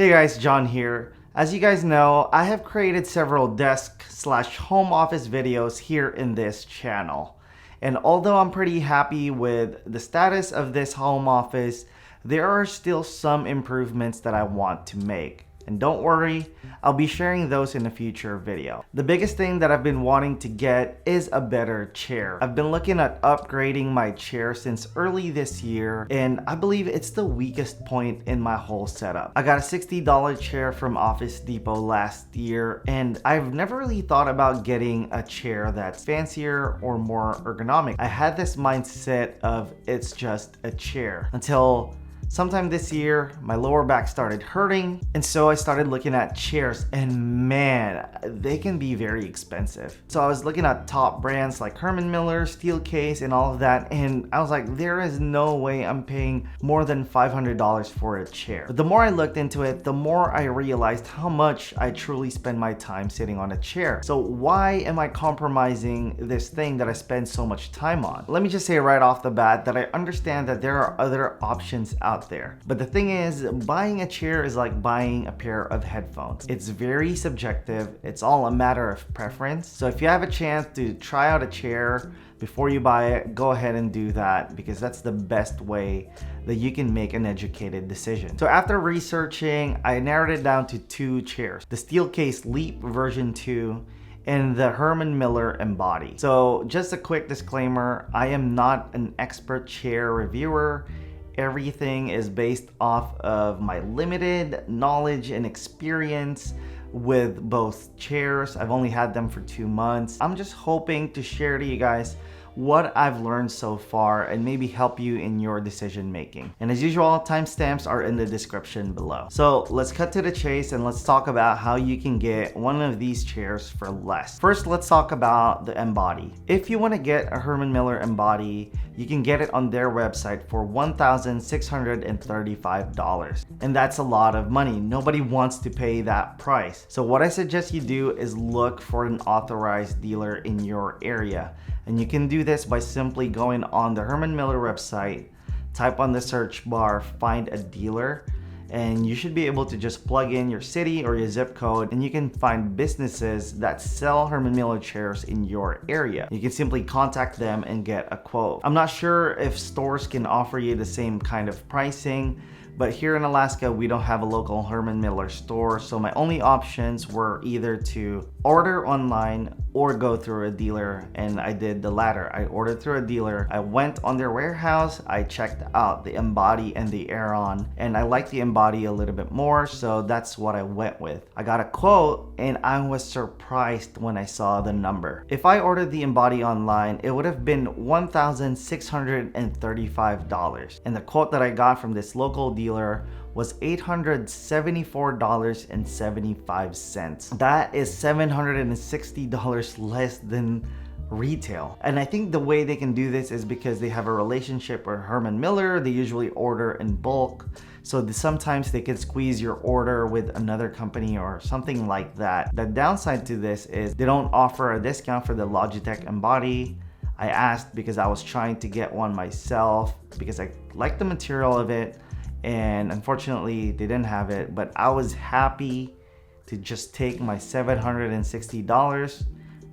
Hey guys, John here. As you guys know, I have created several desk/home office videos here in this channel. And although I'm pretty happy with the status of this home office, there are still some improvements that I want to make. And don't worry, I'll be sharing those in a future video. The biggest thing that I've been wanting to get is a better chair. I've been looking at upgrading my chair since early this year, and I believe it's the weakest point in my whole setup. I got a $60 chair from Office Depot last year, and I've never really thought about getting a chair that's fancier or more ergonomic. I had this mindset of it's just a chair until sometime this year, my lower back started hurting, and so I started looking at chairs, and man, they can be very expensive. So I was looking at top brands like Herman Miller, Steelcase, and all of that, and I was like, there is no way I'm paying more than $500 for a chair. But the more I looked into it, the more I realized how much I truly spend my time sitting on a chair. So why am I compromising this thing that I spend so much time on? Let me just say right off the bat that I understand that there are other options out there. But the thing is, buying a chair is like buying a pair of headphones. It's very subjective. It's all a matter of preference. So if you have a chance to try out a chair before you buy it, go ahead and do that, because that's the best way that you can make an educated decision. So after researching, I narrowed it down to two chairs: the Steelcase Leap version 2 and the Herman Miller Embody. So just a quick disclaimer, I am not an expert chair reviewer. Everything is based off of my limited knowledge and experience with both chairs. I've only had them for 2 months. I'm just hoping to share to you guys what I've learned so far and maybe help you in your decision making. And as usual, timestamps are in the description below. So let's cut to the chase and let's talk about how you can get one of these chairs for less. First, let's talk about the Embody. If you want to get a Herman Miller Embody, you can get it on their website for $1,635. And that's a lot of money. Nobody wants to pay that price. So what I suggest you do is look for an authorized dealer in your area. And you can do this by simply going on the Herman Miller website, type on the search bar, find a dealer, and you should be able to just plug in your city or your zip code, and you can find businesses that sell Herman Miller chairs in your area. You can simply contact them and get a quote. I'm not sure if stores can offer you the same kind of pricing, but here in Alaska, we don't have a local Herman Miller store, so my only options were either to order online or go through a dealer, and I did the latter. I ordered through a dealer. I went on their warehouse, I checked out the Embody and the Aeron, and I liked the Embody a little bit more, so that's what I went with. I got a quote, and I was surprised when I saw the number. If I ordered the Embody online, it would have been $1,635, and the quote that I got from this local dealer was $874.75. That is $760 less than retail. And I think the way they can do this is because they have a relationship with Herman Miller. They usually order in bulk, so sometimes they can squeeze your order with another company or something like that. The downside to this is they don't offer a discount for the Logitech Embody. I asked because I was trying to get one myself because I like the material of it, and unfortunately they didn't have it, but I was happy to just take my $760,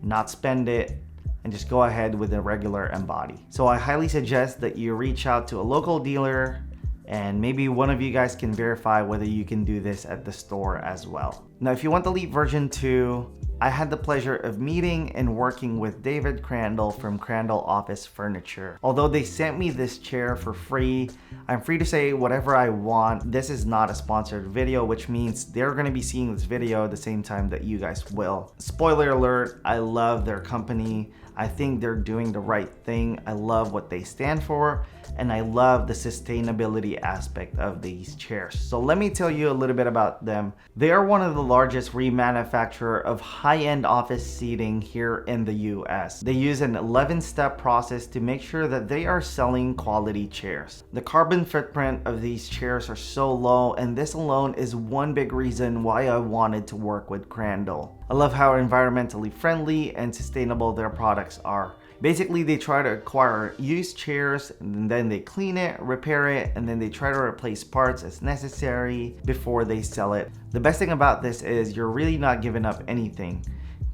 not spend it, and just go ahead with a regular Embody. So I highly suggest that you reach out to a local dealer, and maybe one of you guys can verify whether you can do this at the store as well. Now, if you want the Leap version 2, I had the pleasure of meeting and working with David Crandall from Crandall Office Furniture. Although they sent me this chair for free, I'm free to say whatever I want. This is not a sponsored video, which means they're gonna be seeing this video at the same time that you guys will. Spoiler alert, I love their company. I think they're doing the right thing. I love what they stand for, and I love the sustainability aspect of these chairs. So let me tell you a little bit about them. They are one of the largest remanufacturer of high-end office seating here in the US. They use an 11-step process to make sure that they are selling quality chairs. The carbon footprint of these chairs are so low, and this alone is one big reason why I wanted to work with Crandall. I love how environmentally friendly and sustainable their products are. Basically, they try to acquire used chairs and then they clean it, repair it, and then they try to replace parts as necessary before they sell it. The best thing about this is you're really not giving up anything.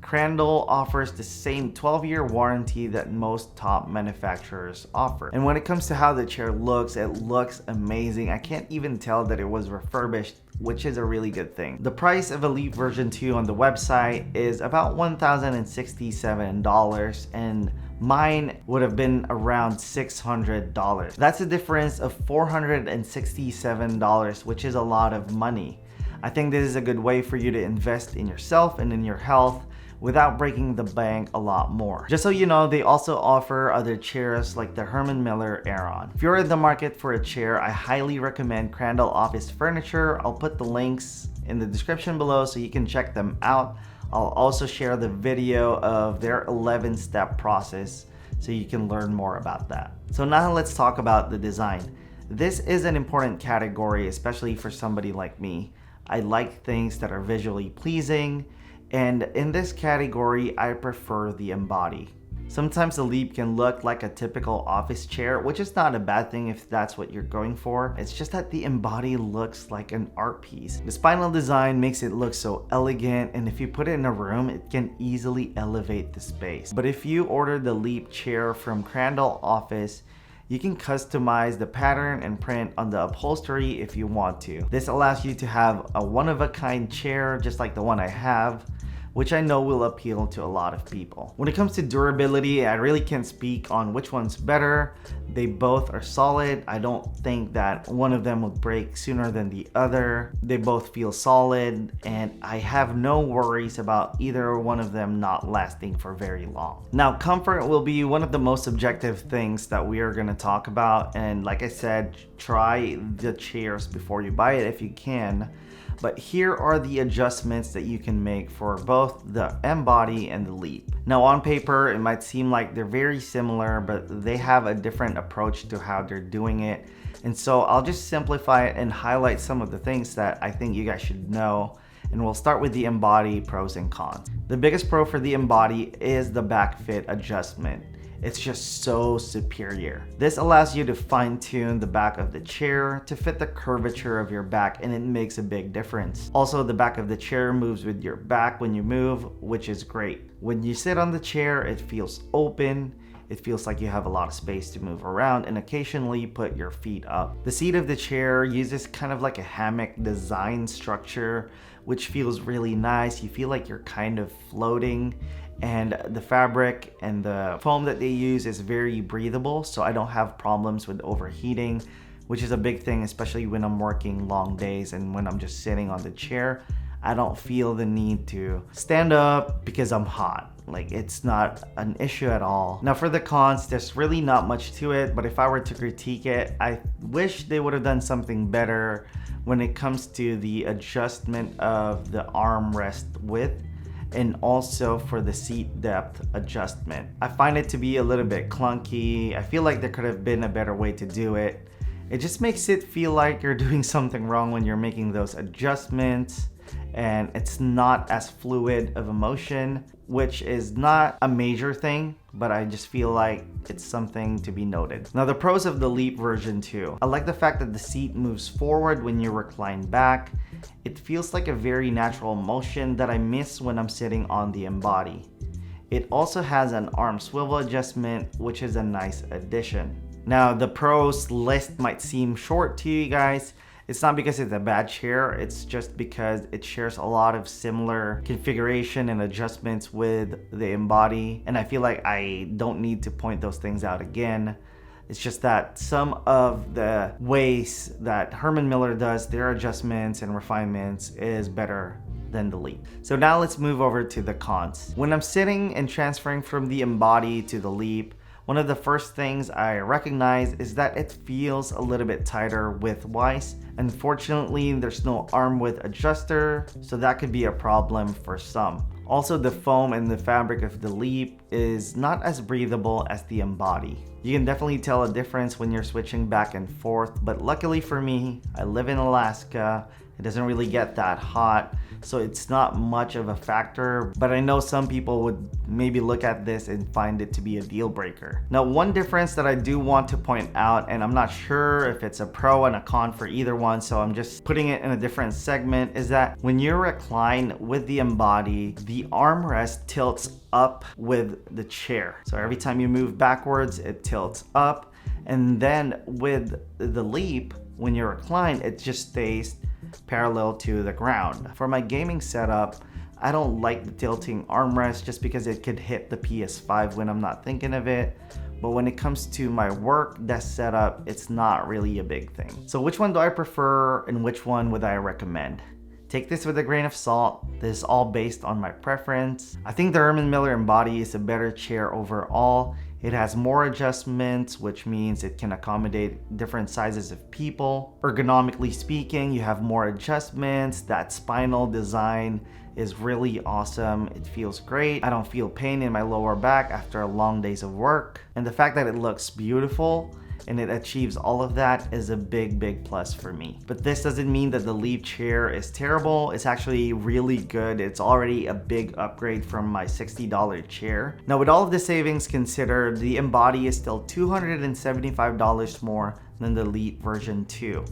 Crandall offers the same 12-year warranty that most top manufacturers offer. And when it comes to how the chair looks, it looks amazing. I can't even tell that it was refurbished, which is a really good thing. The price of Elite version 2 on the website is about $1,067, and mine would have been around $600. That's a difference of $467, which is a lot of money. I think this is a good way for you to invest in yourself and in your health without breaking the bank a lot more. Just so you know, they also offer other chairs like the Herman Miller Embody. If you're in the market for a chair, I highly recommend Crandall Office Furniture. I'll put the links in the description below so you can check them out. I'll also share the video of their 11-step process so you can learn more about that. So now let's talk about the design. This is an important category, especially for somebody like me. I like things that are visually pleasing, and in this category, I prefer the Embody. Sometimes the Leap can look like a typical office chair, which is not a bad thing if that's what you're going for. It's just that the Embody looks like an art piece. The spinal design makes it look so elegant, and if you put it in a room, it can easily elevate the space. But if you order the Leap chair from Crandall Office, you can customize the pattern and print on the upholstery if you want to. This allows you to have a one-of-a-kind chair just like the one I have, which I know will appeal to a lot of people. When it comes to durability, I really can't speak on which one's better. They both are solid. I don't think that one of them would break sooner than the other. They both feel solid, and I have no worries about either one of them not lasting for very long. Now, comfort will be one of the most subjective things that we are gonna talk about, and like I said, try the chairs before you buy it if you can. But here are the adjustments that you can make for both the Embody and the Leap. Now on paper, it might seem like they're very similar, but they have a different approach to how they're doing it. And so I'll just simplify it and highlight some of the things that I think you guys should know. And we'll start with the Embody pros and cons. The biggest pro for the Embody is the back fit adjustment. It's just so superior. This allows you to fine-tune the back of the chair to fit the curvature of your back, and it makes a big difference. Also, the back of the chair moves with your back when you move, which is great. When you sit on the chair, it feels open. It feels like you have a lot of space to move around and occasionally put your feet up. The seat of the chair uses kind of like a hammock design structure, which feels really nice. You feel like you're kind of floating. And the fabric and the foam that they use is very breathable, so I don't have problems with overheating, which is a big thing, especially when I'm working long days and when I'm just sitting on the chair. I don't feel the need to stand up because I'm hot. Like, it's not an issue at all. Now for the cons, there's really not much to it, but if I were to critique it, I wish they would have done something better when it comes to the adjustment of the armrest width, and also for the seat depth adjustment. I find it to be a little bit clunky. I feel like there could have been a better way to do it. It just makes it feel like you're doing something wrong when you're making those adjustments, and it's not as fluid of a motion, which is not a major thing, but I just feel like it's something to be noted. Now the pros of the Leap version 2. I like the fact that the seat moves forward when you recline back. It feels like a very natural motion that I miss when I'm sitting on the Embody. It also has an arm swivel adjustment, which is a nice addition. Now the pros list might seem short to you guys. It's not because it's a bad chair, it's just because it shares a lot of similar configuration and adjustments with the Embody, and I feel like I don't need to point those things out again. It's just that some of the ways that Herman Miller does their adjustments and refinements is better than the Leap. So now let's move over to the cons. When I'm sitting and transferring from the Embody to the Leap, one of the first things I recognize is that it feels a little bit tighter width-wise. Unfortunately, there's no arm width adjuster, so that could be a problem for some. Also, the foam and the fabric of the Leap is not as breathable as the Embody. You can definitely tell a difference when you're switching back and forth, but luckily for me, I live in Alaska It doesn't really get that hot, so it's not much of a factor, but I know some people would maybe look at this and find it to be a deal breaker. Now, one difference that I do want to point out, and I'm not sure if it's a pro and a con for either one, so I'm just putting it in a different segment, is that when you recline with the Embody, the armrest tilts up with the chair. So every time you move backwards, it tilts up. And then with the Leap, when you recline, it just stays parallel to the ground. For my gaming setup, I don't like the tilting armrest just because it could hit the PS5 when I'm not thinking of it. But when it comes to my work desk setup, it's not really a big thing. So which one do I prefer and which one would I recommend? Take this with a grain of salt. This is all based on my preference. I think the Herman Miller Embody is a better chair overall. It has more adjustments, which means it can accommodate different sizes of people. Ergonomically speaking, you have more adjustments. That spinal design is really awesome. It feels great. I don't feel pain in my lower back after long days of work. And the fact that it looks beautiful and it achieves all of that is a big plus for me. But this doesn't mean that the Leap chair is terrible. It's actually really good. It's already a big upgrade from my $60 chair. Now, with all of the savings considered, the Embody is still $275 more than the Leap version 2.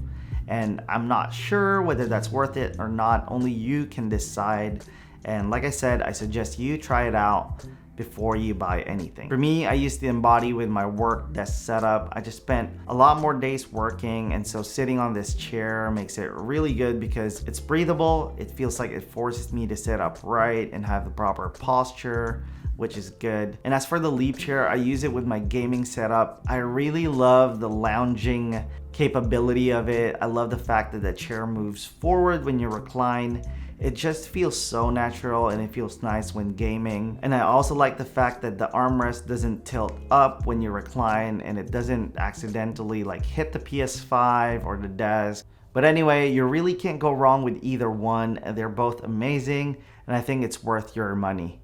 And I'm not sure whether that's worth it or not. Only you can decide. And like I said, I suggest you try it out before you buy anything. For me, I use the Embody with my work desk setup. I just spent a lot more days working, and so sitting on this chair makes it really good because it's breathable. It feels like it forces me to sit upright and have the proper posture, which is good. And as for the Leap chair, I use it with my gaming setup. I really love the lounging capability of it. I love the fact that the chair moves forward when you recline. It just feels so natural and it feels nice when gaming. And I also like the fact that the armrest doesn't tilt up when you recline and it doesn't accidentally like hit the PS5 or the desk. But anyway, you really can't go wrong with either one. They're both amazing and I think it's worth your money.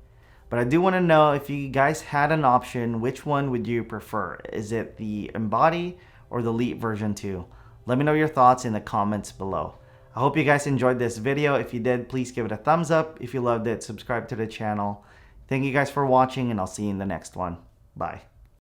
But I do want to know, if you guys had an option, which one would you prefer? Is it the Embody or the Leap version 2? Let me know your thoughts in the comments below. I hope you guys enjoyed this video. If you did, please give it a thumbs up. If you loved it, subscribe to the channel. Thank you guys for watching and I'll see you in the next one. Bye.